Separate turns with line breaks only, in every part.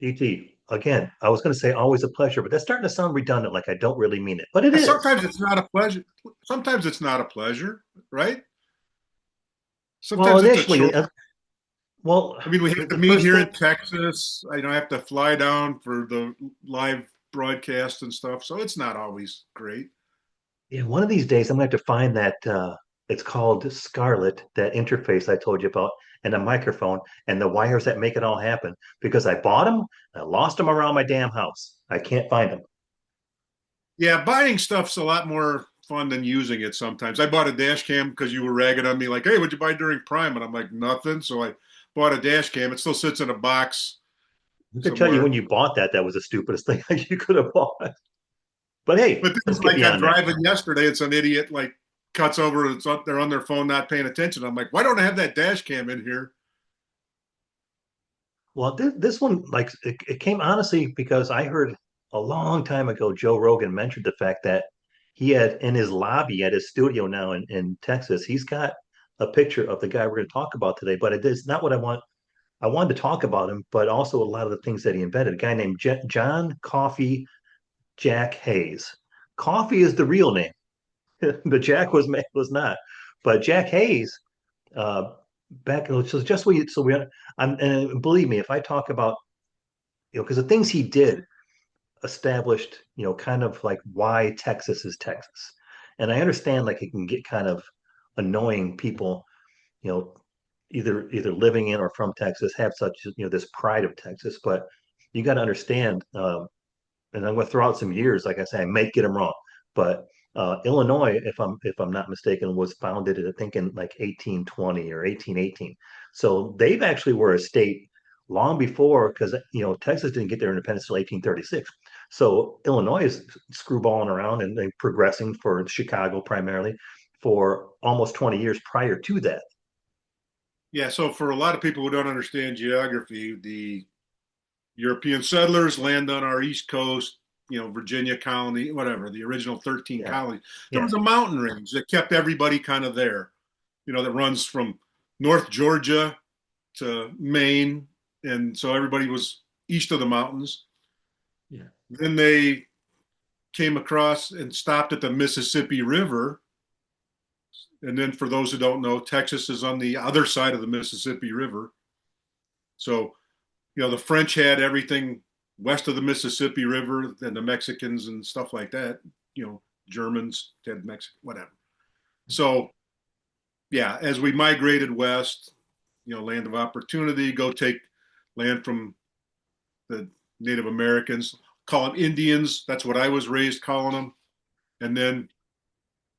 DT, again, I was going to say always a pleasure, but that's starting to sound redundant, like I don't really mean it, but it
And
is.
sometimes it's not a pleasure. Sometimes it's not a pleasure, right?
Well,
Sometimes it's a chore.
initially, well,
I mean, we have to
the
meet
first
here
thing,
in Texas. I don't have to fly down for the live broadcast and stuff, so it's not always great.
yeah, one of these days I'm going to have to find that it's called Scarlet, that interface I told you about, and a microphone and the wires that make it all happen because I bought them, I lost them around my damn house. I can't find them.
Yeah, buying stuff's a lot more fun than using it sometimes. I bought a dash cam because you were ragging on me, like, hey, what'd you buy during Prime? And I'm like, nothing. So I bought a dash cam. It still sits in a box
I could tell you when
somewhere.
you bought that, that was the stupidest thing you could have bought. But hey,
But things
let's get
like I'm
beyond that.
driving yesterday and some idiot like cuts over, they're on their phone not paying attention. I'm like, why don't I have that dash cam in here?
Well, this one, like, it came honestly because I heard a long time ago Joe Rogan mentioned the fact that he had in his lobby at his studio now in Texas, he's got a picture of the guy we're going to talk about today. But it is not what I want. I wanted to talk about him, but also a lot of the things that he invented. A guy named John Coffee Jack Hayes. Coffee is the real name. The Jack was not. But Jack Hayes, uh, back so just so we and believe me, if I talk about because the things he did established, kind of like why Texas is Texas. And I understand like it can get kind of annoying people, you know, either living in or from Texas have such, this pride of Texas, but you got to understand, and I'm going to throw out some years. Like I say, I may get them wrong, but Illinois, if I'm not mistaken, was founded, I think, in like 1820 or 1818. So they've actually were a state long before, because Texas didn't get their independence until 1836. So Illinois is screwballing around and progressing for Chicago primarily for almost 20 years prior to that.
Yeah, so for a lot of people who don't understand geography, the European settlers land on our East Coast, Virginia colony, whatever, the original 13
Yeah,
colonies. There
yeah,
was a mountain range that kept everybody kind of there, that runs from North Georgia to Maine. And so everybody was east of the mountains.
yeah.
Then they came across and stopped at the Mississippi River. And then, for those who don't know, Texas is on the other side of the Mississippi River. So, the French had everything west of the Mississippi River, and the Mexicans and stuff like that. Germans had Mexico, whatever. So, yeah, as we migrated west, land of opportunity, go take land from the Native Americans, call them Indians. That's what I was raised calling them. And then,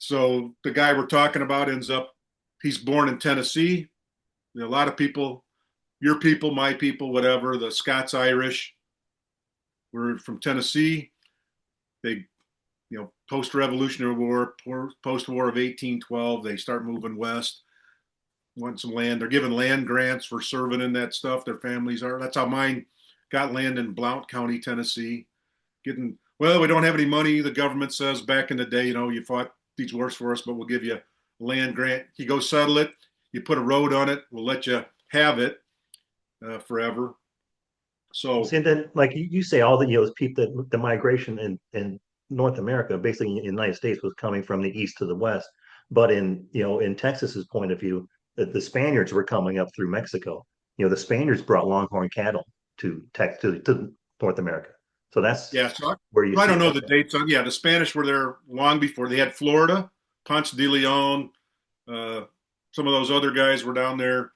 so the guy we're talking about ends up, he's born in Tennessee. A lot of people, your people, my people, whatever, the Scots Irish were from Tennessee. They, post Revolutionary War, post War of 1812, they start moving west, want some land. They're given land grants for serving in that stuff. Their families are. That's how mine got land in Blount County, Tennessee. Getting, well, we don't have any money. The government says back in the day, you fought these wars for us, but we'll give you a land grant. You go settle it. You put a road on it. We'll let you have it forever. So
See, and then like you say, all the people that the migration in North America, basically in the United States, was coming from the east to the west. But in Texas's point of view, the Spaniards were coming up through Mexico. The Spaniards brought longhorn cattle to North America. So that's
yeah,
where you
I
see
don't
it
know
like
the
that.
dates on. Yeah, the Spanish were there long before they had Florida. Ponce de Leon, uh, some of those other guys were down there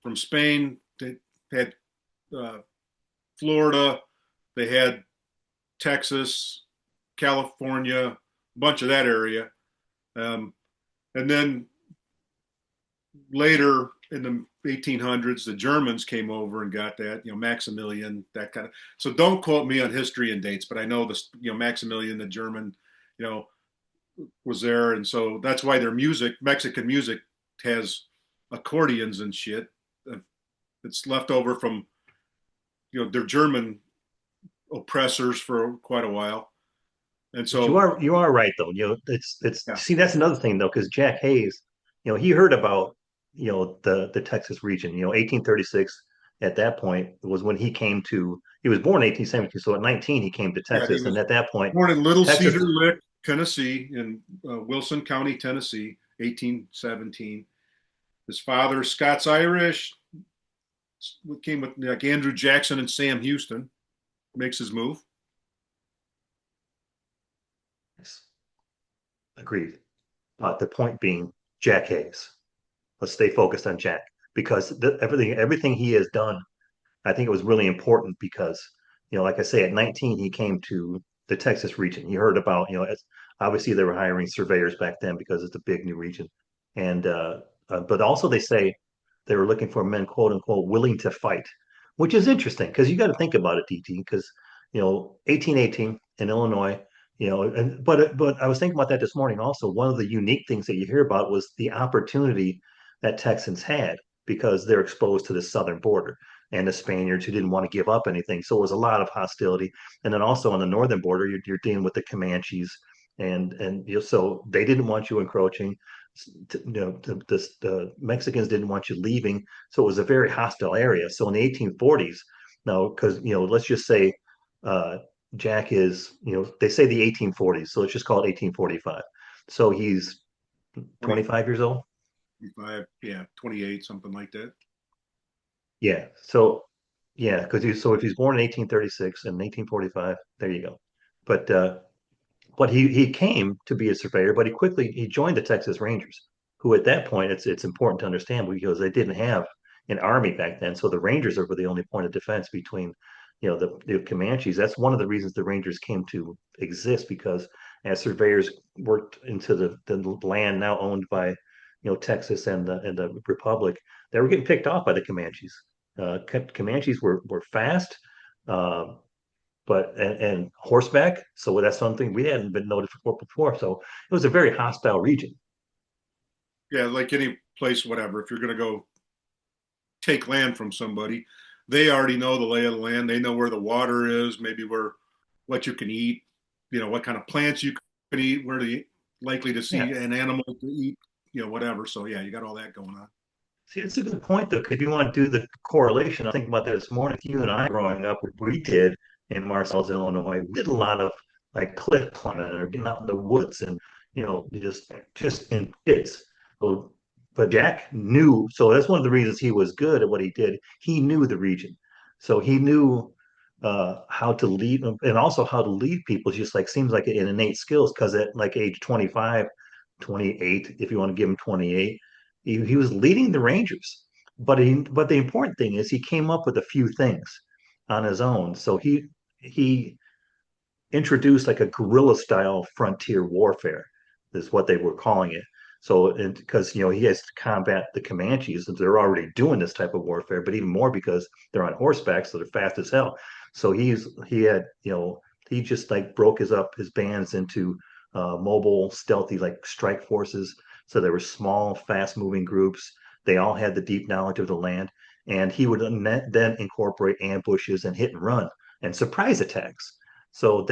from Spain. They had uh, Florida. They had Texas, California, a bunch of that area. Um, and then later in the 1800s, the Germans came over and got that, Maximilian, that kind of. So don't quote me on history and dates, but I know this, Maximilian, the German, you know, was there. And so that's why their music, Mexican music, has accordions and shit. It's left over from, their German oppressors for quite a while. And
But you
so,
are you are right though. It's
yeah,
see that's another thing though, because Jack Hayes, he heard about the Texas region, 1836. at that point was when he came to. He was born in 1872, so at 19 he came to
Yeah, he
Texas, and
was
at that point,
born in Little
Texas.
Cedar Lick, Tennessee, in Wilson County, Tennessee, 1817. His father, Scots Irish, came with like Andrew Jackson and Sam Houston, makes his move.
Agreed. The point being, Jack Hayes. Let's stay focused on Jack because everything he has done, I think it was really important because, like I say, at 19 he came to the Texas region. He heard about, obviously they were hiring surveyors back then because it's a big new region, and but also they say they were looking for men, quote unquote, willing to fight, which is interesting because you got to think about it, DT, because 1818 in Illinois, and but I was thinking about that this morning also. One of the unique things that you hear about was the opportunity that Texans had because they're exposed to the southern border and the Spaniards who didn't want to give up anything. So it was a lot of hostility. And then also on the northern border, you're dealing with the Comanches, and so they didn't want you encroaching. The Mexicans didn't want you leaving, so it was a very hostile area. So in the 1840s, now because let's just say uh, Jack is they say the 1840s, so let's just call it 1845. So he's 25 years old.
25, yeah, 28, something like that.
Yeah. So yeah, because so if he's born in 1836 and 1845, there you go. But he came to be a surveyor, but he joined the Texas Rangers, who at that point it's important to understand because they didn't have an army back then. So the Rangers were the only point of defense between, the Comanches. That's one of the reasons the Rangers came to exist because as surveyors worked into the land now owned by, Texas and the Republic, they were getting picked off by the Comanches. Comanches were fast. Uh, and horseback. So that's something we hadn't been noted for before. So it was a very hostile region.
Yeah, like any place, whatever. If you're going to go take land from somebody, they already know the lay of the land. They know where the water is, maybe where what you can eat, what kind of plants you can eat, where to likely to see
Yeah.
an animal to eat, whatever. So yeah, you got all that going on.
See, it's a good point though. 'Cause if you want to do the correlation, I think about that this morning. You and I growing up, we did in Marcells, Illinois, we did a lot of like cliff climbing or getting out in the woods and just in kids. So, but Jack knew, so that's one of the reasons he was good at what he did. He knew the region, so he knew how to lead and also how to lead people. It's just like seems like an innate skills because at like age 25, 28, if you want to give him 28 he was leading the Rangers, but the important thing is he came up with a few things on his own. So he introduced like a guerrilla style frontier warfare is what they were calling it. So because he has to combat the Comanches and they're already doing this type of warfare, but even more because they're on horseback, so they're fast as hell. So he had he just like broke his bands into mobile, stealthy like strike forces. So there were small, fast moving groups. They all had the deep knowledge of the land, and he would then incorporate ambushes and hit and run and surprise attacks. So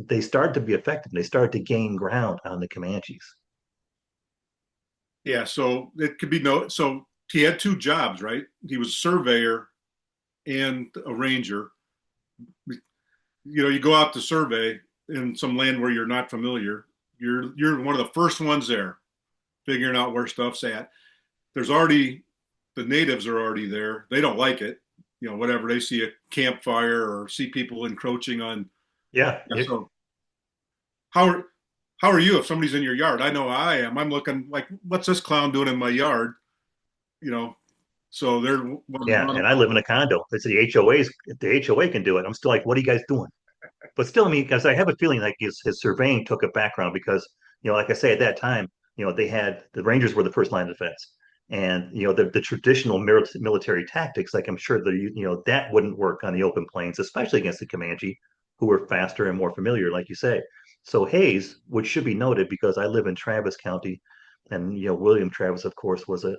they started to be effective. They started to gain ground on the Comanches.
Yeah, so it could be no. So he had two jobs, right? He was a surveyor and a ranger. You go out to survey in some land where you're not familiar. You're one of the first ones there, figuring out where stuff's at. There's already the natives are already there. They don't like it. Whatever they see a campfire or see people encroaching on.
Yeah,
Yeah, so how are how are you if somebody's in your yard? I know I am. I'm looking like, what's this clown doing in my yard? You know, so they're
yeah. And I live in a condo. It's the HOAs. If the HOA can do it, I'm still like, what are you guys doing? But still, I mean, because I have a feeling like his surveying took a background because, like I say, at that time, they had the Rangers were the first line of defense. And, the traditional military tactics, like I'm sure that, that wouldn't work on the open plains, especially against the Comanche, who were faster and more familiar, like you say. So Hayes, which should be noted because I live in Travis County, and, William Travis, of course, was a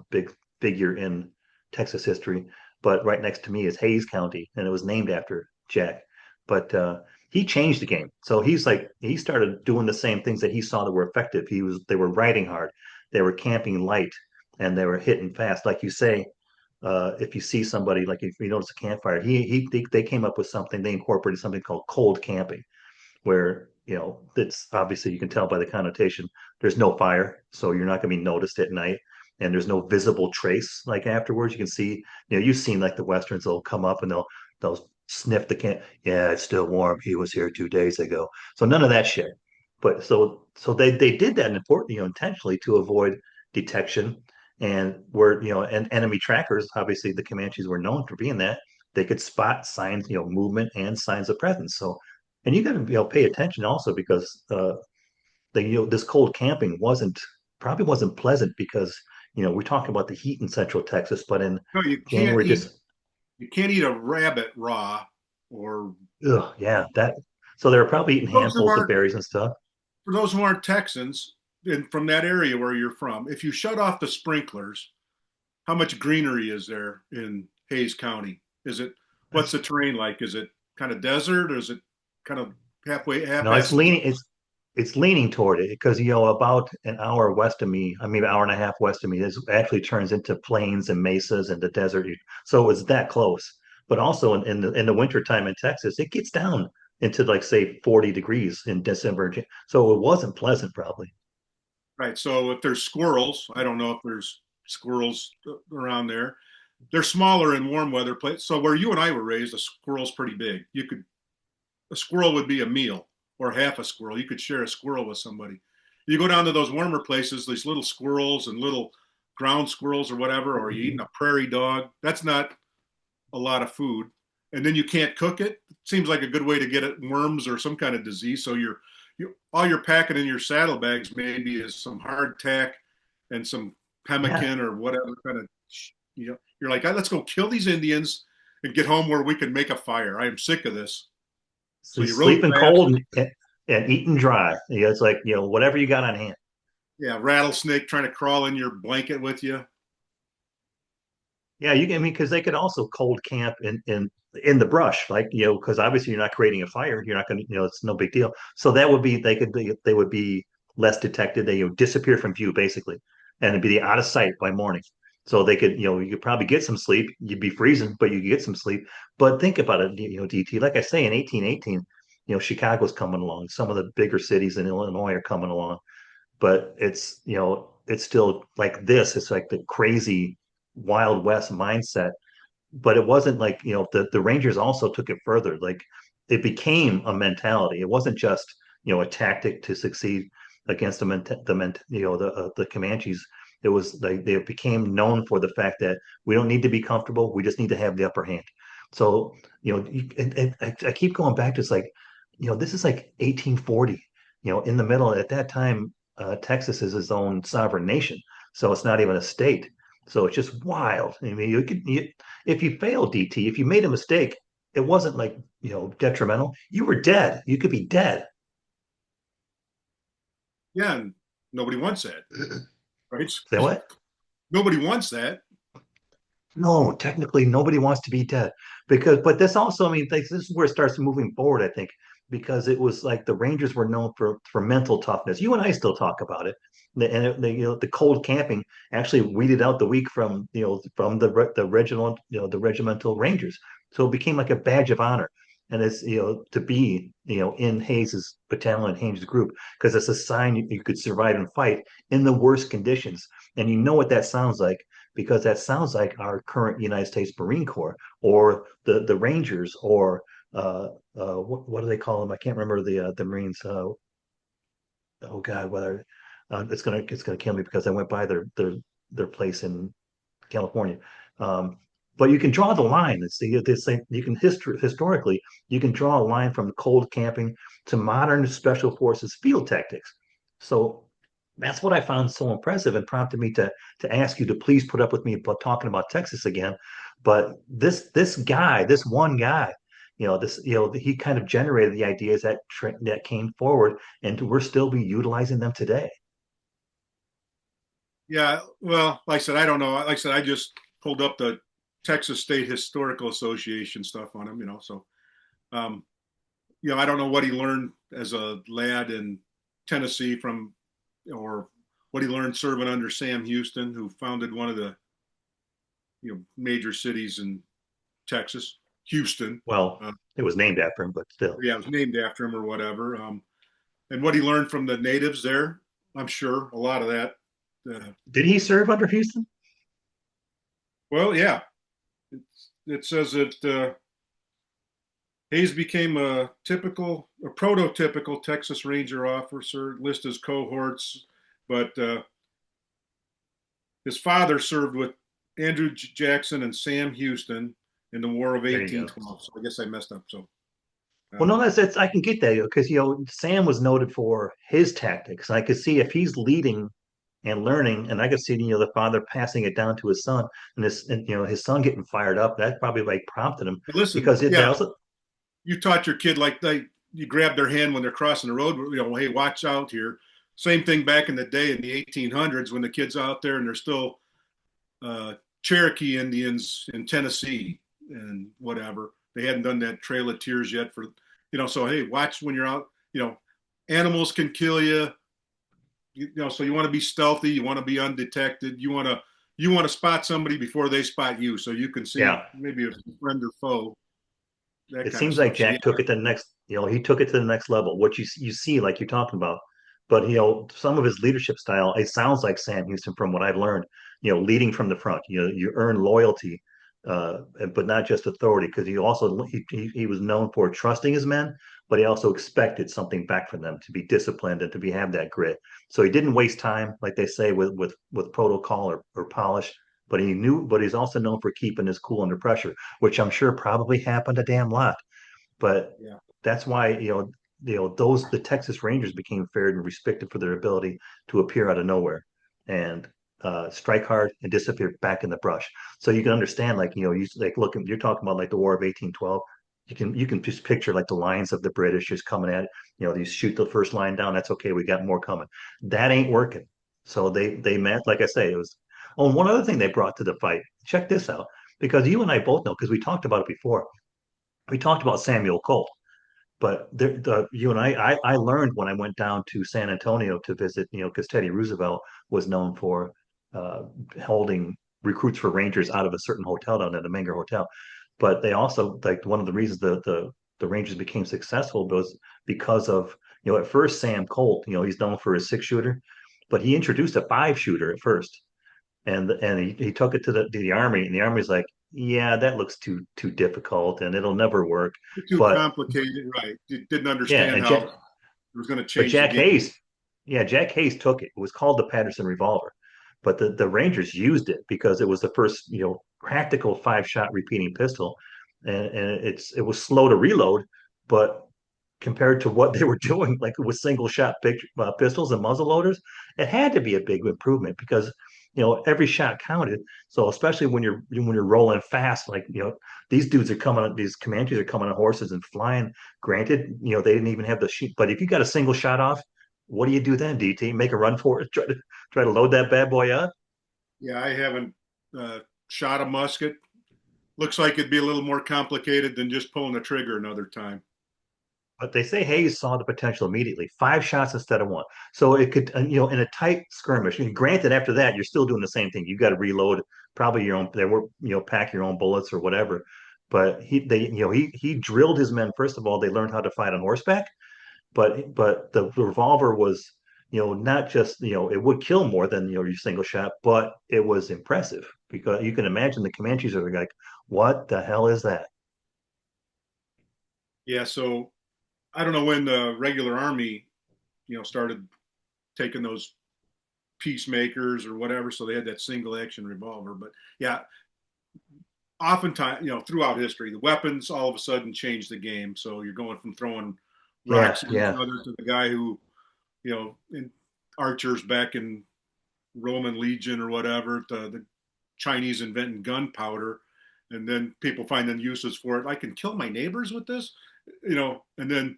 big figure in Texas history. But right next to me is Hayes County, and it was named after Jack. But he changed the game. So he started doing the same things that he saw that were effective. They were riding hard, they were camping light, and they were hitting fast. Like you say, if you see somebody, like if you notice a campfire, they came up with something. They incorporated something called cold camping, where it's obviously you can tell by the connotation. There's no fire, so you're not going to be noticed at night, and there's no visible trace. Like afterwards, you can see. You've seen like the westerns. They'll come up and they'll sniff the can. Yeah, it's still warm. He was here 2 days ago. So none of that shit. But so they did that important, intentionally to avoid detection, and where and enemy trackers. Obviously, the Comanches were known for being that. They could spot signs, movement and signs of presence. So and you got to pay attention also because this cold camping wasn't pleasant because we're talking about the heat in Central Texas, but in
No,
January, just
you can't eat a rabbit raw or
ugh, yeah, that. So they were probably eating
those who
handfuls of
aren't
berries and stuff.
for those who aren't Texans and from that area where you're from, if you shut off the sprinklers, how much greenery is there in Hayes County? Is it what's
That's
the terrain like? Is it kind of desert or is it kind of half
no, it's
acid?
leaning. It's leaning toward it because about an hour west of me, I mean, an hour and a half west of me, this actually turns into plains and mesas and the desert. So it's that close. But also in the wintertime in Texas, it gets down into like say 40 degrees in December. So it wasn't pleasant, probably.
Right. So if there's squirrels, I don't know if there's squirrels around there. They're smaller in warm weather places. So where you and I were raised, a squirrel's pretty big. A squirrel would be a meal or half a squirrel. You could share a squirrel with somebody. You go down to those warmer places, these little squirrels and little ground squirrels or whatever, or you eating a prairie dog. That's not a lot of food. And then you can't cook it. It seems like a good way to get it worms or some kind of disease. So all you're packing in your saddlebags maybe is some hardtack and some
Yeah.
pemmican or whatever kind of you're like, let's go kill these Indians and get home where we can make a fire. I am sick of this. So
So
you rode
sleeping
fast.
cold and eating dry. It's like, whatever you got on hand.
Yeah, rattlesnake trying to crawl in your blanket with you.
Yeah, I mean, because they could also cold camp in the brush, like because obviously you're not creating a fire, you're not going to, it's no big deal. So that would be they would be less detected. They disappear from view basically, and it'd be out of sight by morning. So they could, you could probably get some sleep. You'd be freezing, but you could get some sleep. But think about it, DT. Like I say, in 1818, Chicago's coming along. Some of the bigger cities in Illinois are coming along, but it's still like this. It's like the crazy Wild West mindset, but it wasn't like the Rangers also took it further. Like it became a mentality. It wasn't just a tactic to succeed against the Comanches. It was like they became known for the fact that we don't need to be comfortable. We just need to have the upper hand. So I keep going back to it's like this is like 1840. In the middle at that time, Texas is its own sovereign nation, so it's not even a state. So it's just wild. I mean, if you failed, DT, if you made a mistake, it wasn't like, detrimental. You were dead. You could be dead.
Yeah, and nobody wants that, right?
Say what?
Nobody wants that.
No, technically nobody wants to be dead but this also, I mean, this is where it starts moving forward, I think, because it was like the Rangers were known for mental toughness. You and I still talk about it. The cold camping actually weeded out the weak from the regimental, the regimental Rangers. So it became like a badge of honor. And it's, to be, in Hayes's battalion, Hayes' group, because it's a sign you could survive and fight in the worst conditions. And you know what that sounds like, because that sounds like our current United States Marine Corps or the Rangers or what do they call them? I can't remember the Marines. Oh God, whether it's gonna kill me because I went by their place in California. Um, but you can draw the line. It's this thing you can historically you can draw a line from cold camping to modern special forces field tactics. So that's what I found so impressive and prompted me to ask you to please put up with me about talking about Texas again. But this guy, this one guy, he kind of generated the ideas that came forward, and we're still be utilizing them today.
Yeah, well, like I said, I don't know. Like I said, I just pulled up the Texas State Historical Association stuff on him, So, um, I don't know what he learned as a lad in Tennessee or what he learned serving under Sam Houston, who founded one of the, major cities in Texas, Houston.
Well,
Uh,
it was named after him, but still.
yeah, it was named after him or whatever. And what he learned from the natives there, I'm sure a lot of that. Uh,
Did he serve under Houston?
well, yeah, it says that Hayes became a prototypical Texas Ranger officer, list as cohorts, but his father served with Andrew Jackson and Sam Houston in the War of
There you go.
1812. So I guess I messed up. So
Well, no,
um,
that's I can get that because Sam was noted for his tactics. I could see if he's leading and learning, and I could see the father passing it down to his son, and his son getting fired up. That probably like prompted him
listen,
because they
yeah,
also
you taught your kid like you grab their hand when they're crossing the road. Hey, watch out here. Same thing back in the day in the 1800s when the kids out there and they're still uh, Cherokee Indians in Tennessee and whatever. They hadn't done that Trail of Tears yet so hey, watch when you're out. Animals can kill you. So you want to be stealthy. You want to be undetected. You want to spot somebody before they spot you, so you can see
yeah.
maybe a friend or foe, that
It
kind of
seems like
stuff. So yeah,
Jack took it to the next, he took it to the next level. What you see, like you're talking about, but some of his leadership style, it sounds like Sam Houston from what I've learned. Leading from the front. You earn loyalty, but not just authority, because he was known for trusting his men, but he also expected something back from them to be disciplined and to be have that grit. So he didn't waste time, like they say, with protocol or polish. But he's also known for keeping his cool under pressure, which I'm sure probably happened a damn lot. But
yeah,
that's why the Texas Rangers became feared and respected for their ability to appear out of nowhere and strike hard and disappear back in the brush. So you can understand, like you like looking, you're talking about like the War of 1812. You can just picture like the lines of the British just coming at it. You shoot the first line down. That's okay. We got more coming. That ain't working. So they met, like I say, it was. Oh, and one other thing they brought to the fight. Check this out, because you and I both know because we talked about it before. We talked about Samuel Colt, but you and I learned when I went down to San Antonio to visit, because Teddy Roosevelt was known for uh, holding recruits for Rangers out of a certain hotel down at the Menger Hotel. But they also like one of the reasons the Rangers became successful was because of at first Sam Colt, he's known for his 6 shooter, but he introduced a 5 shooter at first, and he took it to the army, and the army's like, yeah, that looks too difficult, and it'll never work.
too
But
complicated, right? You didn't
yeah,
understand
and
how it was going to
but
change the
Jack
game.
Hayes, yeah, Jack Hayes took it. It was called the Patterson revolver, but the Rangers used it because it was the first practical 5 shot repeating pistol, and it was slow to reload, but compared to what they were doing, like with single shot pistols and muzzle loaders, it had to be a big improvement because every shot counted. So especially when you're rolling fast, like these Comanches are coming on horses and flying. Granted, they didn't even have the sheet, but if you got a single shot off, what do you do then, DT? Make a run for it, try to load that bad boy up.
Yeah, I haven't uh, shot a musket. Looks like it'd be a little more complicated than just pulling the trigger another time.
But they say Hayes saw the potential immediately, 5 shots instead of one. So it could, in a tight skirmish. And granted, after that, you're still doing the same thing. You got to reload probably your own. They were, pack your own bullets or whatever. But he drilled his men. First of all, they learned how to fight on horseback. But the revolver was, not just, it would kill more than your single shot, but it was impressive because you can imagine the Comanches are like, what the hell is that?
Yeah, so I don't know when the regular army, started taking those peacemakers or whatever. So they had that single action revolver. But yeah, oftentimes, throughout history, the weapons all of a sudden change the game. So you're going from throwing
Yeah,
rocks at each
yeah.
other to the guy who, in archers back in Roman Legion or whatever, to the Chinese inventing gunpowder. And then people finding uses for it. I can kill my neighbors with this, and then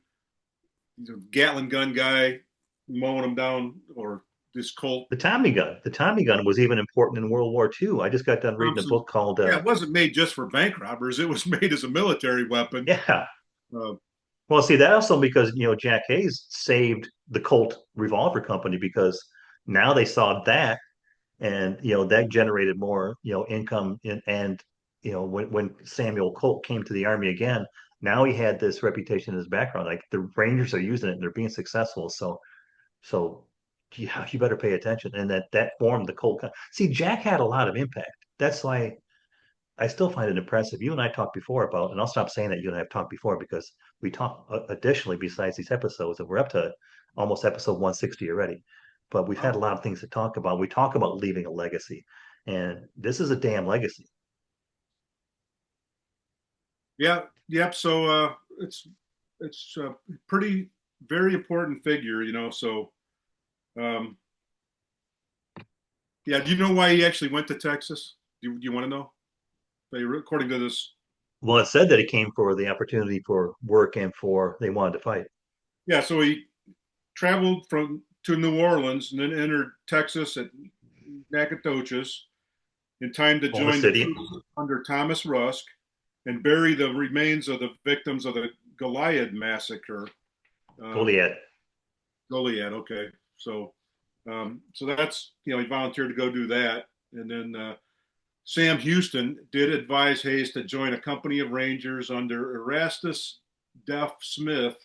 Gatling gun guy mowing them down, or this Colt
The Tommy gun. The Tommy gun was even important in World War II. I just got done reading a
Thompson.
book called
Yeah, it wasn't made just for bank robbers. It was made as a military weapon.
yeah.
Uh,
Well, see that also because Jack Hayes saved the Colt Revolver Company because now they saw that. and that generated more income and when Samuel Colt came to the army again, now he had this reputation in his background, like the Rangers are using it and they're being successful. So yeah, you better pay attention. And that formed the Colt. See, Jack had a lot of impact. That's why I still find it impressive. You and I talked before about, and I'll stop saying that you and I have talked before because we talked additionally besides these episodes, and we're up to almost episode 160 already. But we've had a
Wow.
lot of things to talk about. We talk about leaving a legacy, and this is a damn legacy.
Yeah, yep. So it's a pretty very important figure, So um, yeah, do you know why he actually went to Texas? Do you want to know? According to this,
Well, it said that it came for the opportunity for work and for they wanted to fight.
yeah. So he traveled from to New Orleans and then entered Texas at Nacogdoches in time to
Own a
join the
city.
troops under Thomas Rusk and bury the remains of the victims of the Goliad massacre. Um,
Goliad.
Goliad, okay. So that's he volunteered to go do that, and then Sam Houston did advise Hayes to join a company of Rangers under Erastus Duff Smith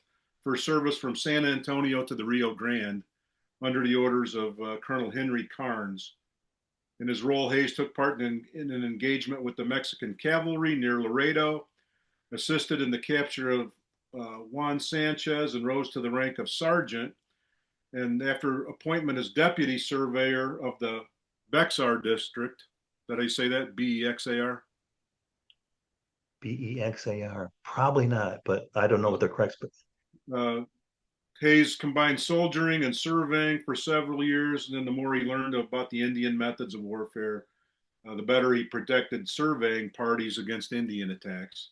for service from San Antonio to the Rio Grande under the orders of Colonel Henry Carnes. In his role, Hayes took part in an engagement with the Mexican cavalry near Laredo, assisted in the capture of Juan Sanchez, and rose to the rank of sergeant. And after appointment as deputy surveyor of the Bexar district, did I say that? Bexar?
Bexar. Probably not, but I don't know what the correct.
Uh, Hayes combined soldiering and surveying for several years, and then the more he learned about the Indian methods of warfare, the better he protected surveying parties against Indian attacks.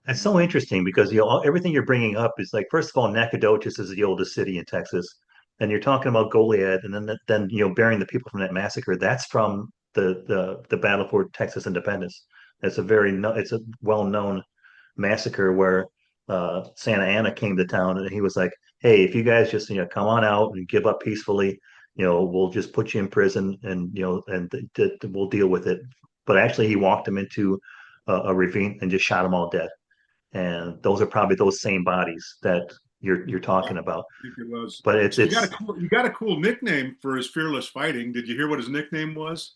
That's so interesting because everything you're bringing up is like, first of all, Nacogdoches is the oldest city in Texas, and you're talking about Goliad, and then burying the people from that massacre. That's from the battle for Texas independence. It's a well known massacre where Santa Anna came to town, and he was like, "Hey, if you guys just come on out and give up peacefully, we'll just put you in prison, and we'll deal with it." But actually, he walked them into a ravine and just shot them all dead, and those are probably those same bodies that you're
I
talking about.
think it was.
But it's
So
it's
you got a cool nickname for his fearless fighting. Did you hear what his nickname was?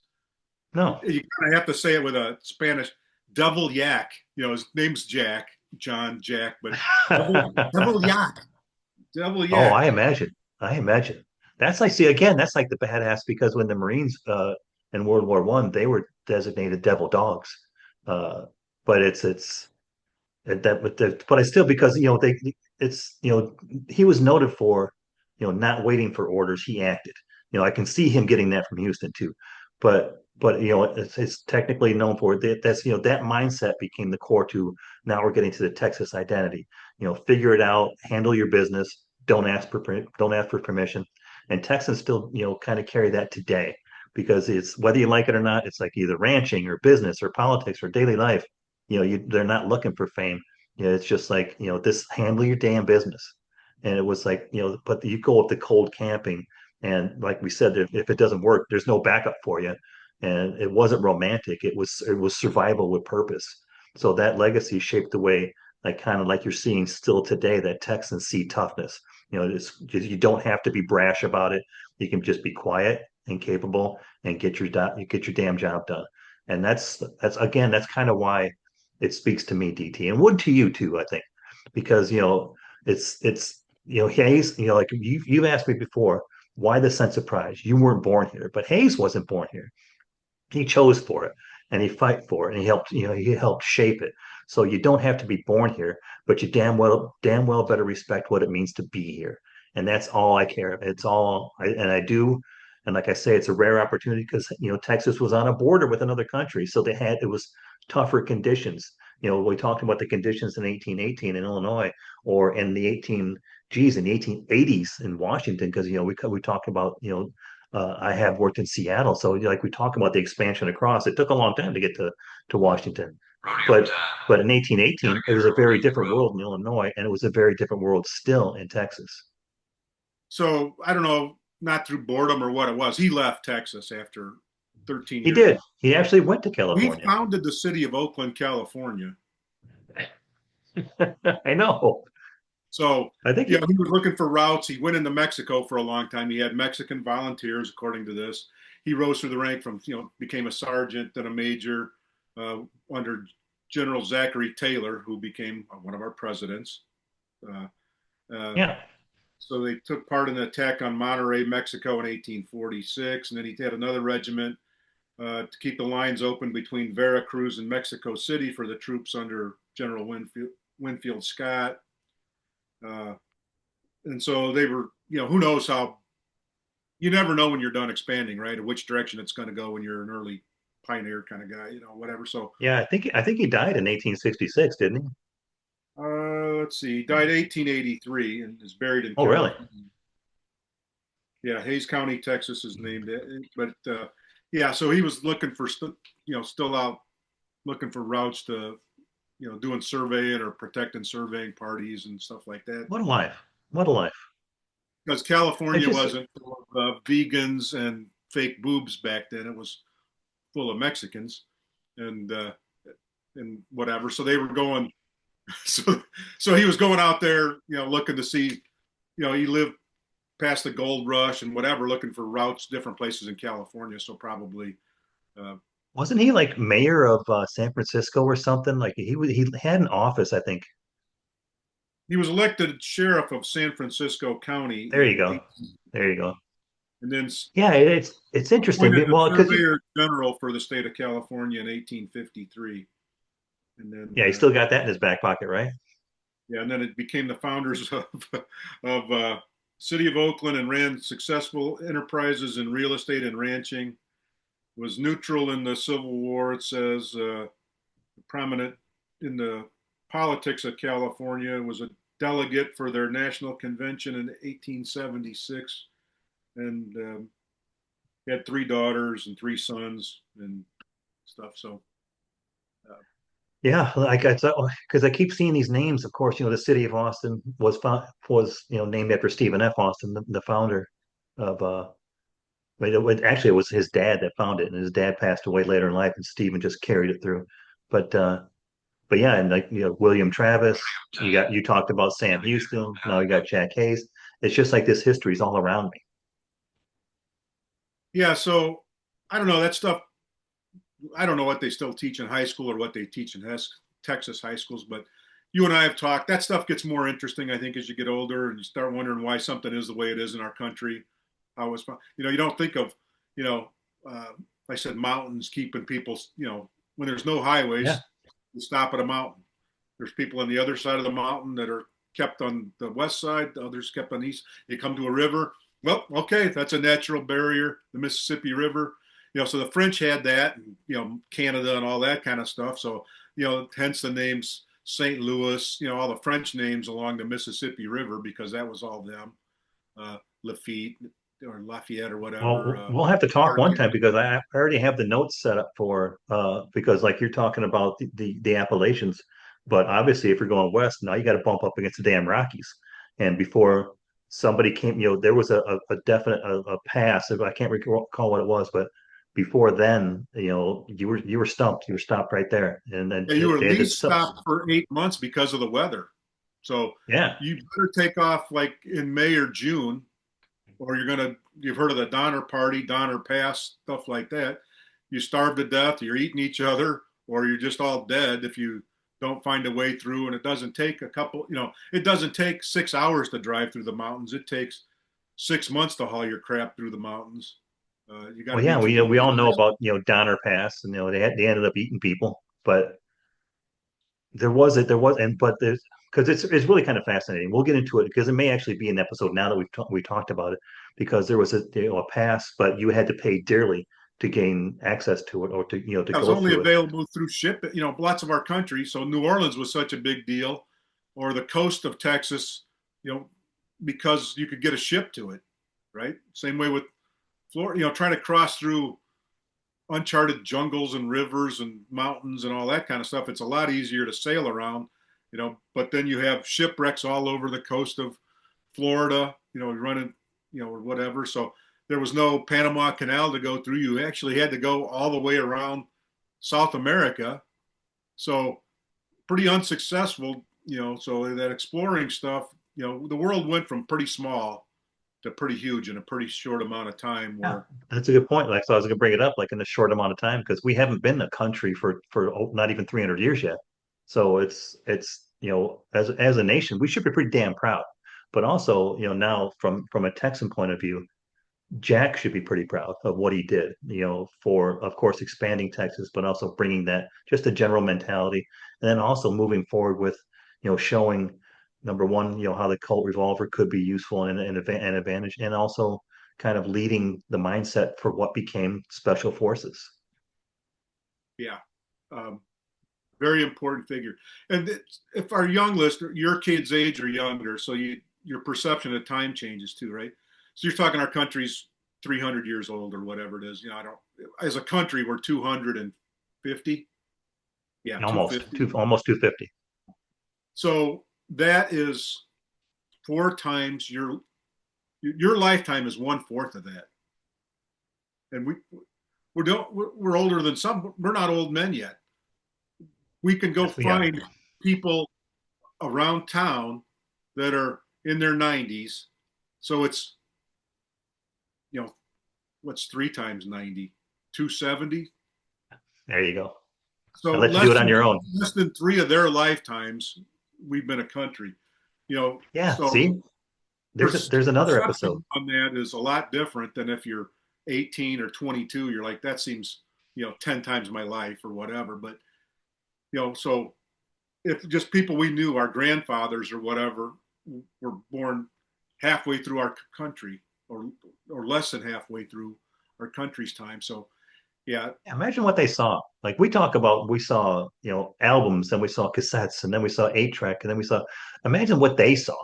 You
no.
kind of have to say it with a Spanish devil yak. His name's Jack, John Jack, but devil yak, devil
Oh,
yak.
I imagine. That's like, see, again, that's like the badass because when the Marines in World War One, they were designated devil dogs. Uh, but it's but I still, because it's he was noted for not waiting for orders. He acted. I can see him getting that from Houston too. But it's technically known for that. That's that mindset became the core to now we're getting to the Texas identity. Figure it out, handle your business, don't ask for permission. And Texans still kind of carry that today because it's whether you like it or not, it's like either ranching or business or politics or daily life. They're not looking for fame. It's just like this, handle your damn business. And it was like but you go up to cold camping, and like we said, if it doesn't work, there's no backup for you. And it wasn't romantic. It was survival with purpose. So that legacy shaped the way, like kind of like you're seeing still today, that Texans see toughness. You don't have to be brash about it. You can just be quiet and capable and get your damn job done. And that's again, that's kind of why it speaks to me, DT, and would to you too, I think, because it's Hayes. Like you've asked me before, why the sense of pride? You weren't born here, but Hayes wasn't born here. He chose for it, and he fight for it, and he helped shape it. So you don't have to be born here, but you damn well better respect what it means to be here. And that's all I care. It's all and I do. And like I say, it's a rare opportunity because Texas was on a border with another country, so it was tougher conditions. We talked about the conditions in 1818 in Illinois, or in the 1880s in Washington, because we talked about I have worked in Seattle, so like we talk about the expansion across. It took a long time to get to Washington, but in 1818 it was a very different world in Illinois, and it was a very different world still in Texas.
So I don't know. not through boredom or what it was. He left Texas after 13
He
years.
did. He actually went to
He
California.
founded the city of Oakland, California.
I know.
So,
I think
yeah,
he,
he was looking for routes. He went into Mexico for a long time. He had Mexican volunteers, according to this. He rose through the rank from, became a sergeant, then a major uh, under General Zachary Taylor, who became one of our presidents. Uh, uh,
yeah.
so they took part in the attack on Monterrey, Mexico in 1846. And then he had another regiment to keep the lines open between Veracruz and Mexico City for the troops under General Winfield Scott. Uh, and so they were, who knows how, you never know when you're done expanding, right? Or which direction it's going to go when you're an early pioneer kind of guy, whatever. So
Yeah, I think he died in 1866, didn't he?
let's see, he died 1883 and is buried in
Oh, really?
California. Yeah, Hayes County, Texas is named it. But yeah, so he was looking for, still out looking for routes to, doing surveying or protecting surveying parties and stuff like that.
What a life. What a life.
Because
It's
California
just,
wasn't full of vegans and fake boobs back then. It was full of Mexicans and whatever. So they were going. So so he was going out there, looking to see. He lived past the gold rush and whatever, looking for routes, different places in California. So probably uh,
wasn't he like mayor of San Francisco or something? Like he had an office, I think.
he was elected sheriff of San Francisco County
There you
in
go.
18,
There you go.
and then
Yeah, it's interesting.
appointed the
Well, because
surveyor general for the state of California in 1853. And
yeah, he
then
still got that in his back pocket, right?
yeah, and then it became the founders of City of Oakland and ran successful enterprises in real estate and ranching. Was neutral in the Civil War. It says prominent in the politics of California. Was a delegate for their national convention in 1876, and had three daughters and three sons and stuff. So uh,
Yeah, like I thought, because I keep seeing these names. Of course, the city of Austin was named after Stephen F. Austin, the founder of but actually it was his dad that found it, and his dad passed away later in life, and Stephen just carried it through. But but yeah, and like William Travis, you talked about Sam Houston. Now you got Jack Hayes. It's just like this history is all around me.
yeah, so I don't know that stuff. I don't know what they still teach in high school or what they teach in Texas high schools, but you and I have talked. That stuff gets more interesting, I think, as you get older and you start wondering why something is the way it is in our country. How it's, you don't think of, you know, uh, I said mountains keeping people, when there's no
Yeah.
highways, you stop at a mountain. There's people on the other side of the mountain that are kept on the west side, the others kept on the east. You come to a river. Well, okay, that's a natural barrier, the Mississippi River. So the French had that, and Canada and all that kind of stuff. So hence the names St. Louis. All the French names along the Mississippi River because that was all them. Lafitte or Lafayette or whatever.
Well, we'll have to talk one time
Marquette.
because I already have the notes set up for because like you're talking about the Appalachians, but obviously if you're going west, now you got to bump up against the damn Rockies. And before somebody came, there was a definite a pass. I can't recall what it was, but before then, you were stumped. You were stopped right there, and then
Yeah, you were at
they had
least stopped for 8 months because of the weather. So
yeah.
you better take off like in May or June, or you've heard of the Donner Party, Donner Pass, stuff like that. You starve to death, you're eating each other, or you're just all dead if you don't find a way through. And it doesn't take it doesn't take 6 hours to drive through the mountains. It takes 6 months to haul your crap through the mountains. You got to
Well, yeah,
be
we all know
tenacious.
about Donner Pass, and they ended up eating people, but there was and but there's because it's really kind of fascinating. We'll get into it because it may actually be an episode now that we talked about it because there was a pass, but you had to pay dearly to gain access to it or to
It was
go
only
through it.
available through ship. Lots of our country. So New Orleans was such a big deal, or the coast of Texas, you know, because you could get a ship to it, right? Same way with Florida. Trying to cross through uncharted jungles and rivers and mountains and all that kind of stuff. It's a lot easier to sail around, But then you have shipwrecks all over the coast of Florida. Running, or whatever. So there was no Panama Canal to go through. You actually had to go all the way around South America. So pretty unsuccessful, so that exploring stuff, the world went from pretty small to pretty huge in a pretty short amount of time
Yeah,
where,
that's a good point. Like, so I was going to bring it up like in a short amount of time because we haven't been a country for not even 300 years yet. So it's as a nation we should be pretty damn proud. But also now from a Texan point of view, Jack should be pretty proud of what he did, for, of course, expanding Texas, but also bringing that just a general mentality. And then also moving forward with, showing number one, how the Colt revolver could be useful and advantage, and also kind of leading the mindset for what became special forces.
yeah, um, very important figure. And if our young listener, your kids' age or younger, so your perception of time changes too, right? So you're talking our country's 300 years old or whatever it is. I don't. As a country, we're 250. Yeah,
Almost
250.
almost 250.
So that is four times your lifetime is one fourth of that, and we're older than some. We're not old men yet. We can go
Yes, we are.
find people around town that are in their 90s. So it's, you know, what's three times 90? 270.
There you go. I
So
let you do it on your own.
less than three of their lifetimes, we've been a country.
Yeah.
So
See, there's another episode.
perception on that is a lot different than if you're 18 or 22. You're like, that seems, 10 times my life or whatever. But, so if just people we knew, our grandfathers or whatever, were born halfway through our country, or less than halfway through our country's time. So yeah,
Imagine what they saw. Like we saw, albums, and we saw cassettes, and then we saw 8-track, and then we saw, imagine what they saw.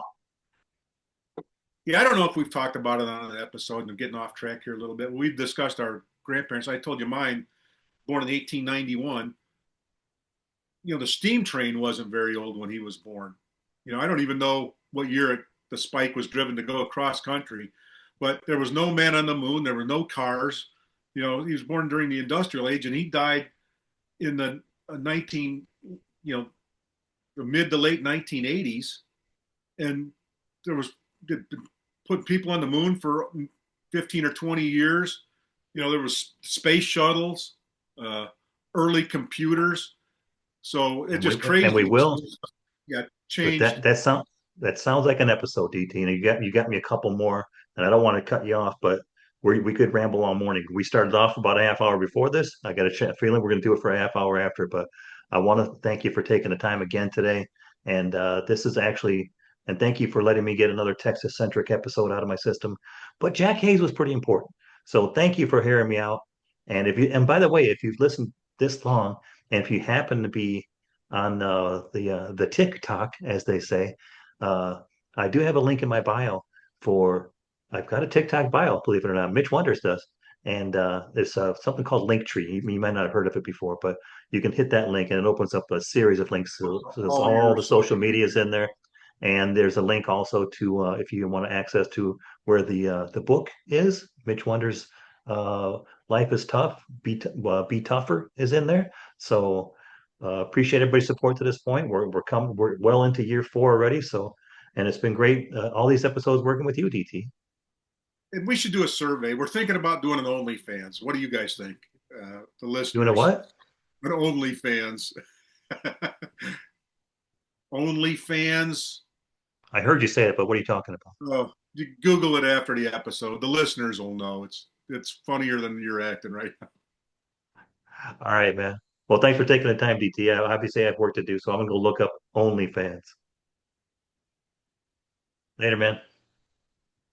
yeah. I don't know if we've talked about it on an episode, and I'm getting off track here a little bit. We've discussed our grandparents. I told you mine, born in 1891. The steam train wasn't very old when he was born. I don't even know what year the Spike was driven to go across country, but there was no man on the moon. There were no cars. He was born during the industrial age, and he died in the 19, you know, the mid to late 1980s. And there was put people on the moon for 15 or 20 years. There was space shuttles, uh, early computers. So it's
And
just
we
crazy.
will.
Yeah,
But
changed.
that sounds like an episode, DT. And you got me a couple more, and I don't want to cut you off, but we could ramble all morning. We started off about a half hour before this. I got a feeling we're going to do it for a half hour after. But I want to thank you for taking the time again today. And this is actually, and thank you for letting me get another Texas centric episode out of my system. But Jack Hayes was pretty important. So thank you for hearing me out. And by the way, if you've listened this long, and if you happen to be on the TikTok, as they say. Uh, I do have a link in my bio for. I've got a TikTok bio, believe it or not. Mitch Wonders does, and it's something called Linktree. You might not have heard of it before, but you can hit that link, and it opens up a series of links. So it's
All
all the
yours.
social medias in there, and there's a link also to if you want to access to where the book is. Mitch Wonders' uh, "Life is Tough, Be Tougher" is in there. So appreciate everybody's support to this point. We're well into year 4 already. So, and it's been great. All these episodes working with you, DT.
And we should do a survey. We're thinking about doing an OnlyFans. What do you guys think, the
Doing a
listeners?
what?
An OnlyFans. OnlyFans.
I heard you say it, but what are you talking about?
Oh, you Google it after the episode. The listeners will know. It's funnier than you're acting right now.
All right, man. Well, thanks for taking the time, DT. Obviously, I have work to do, so I'm gonna go look up OnlyFans. Later, man.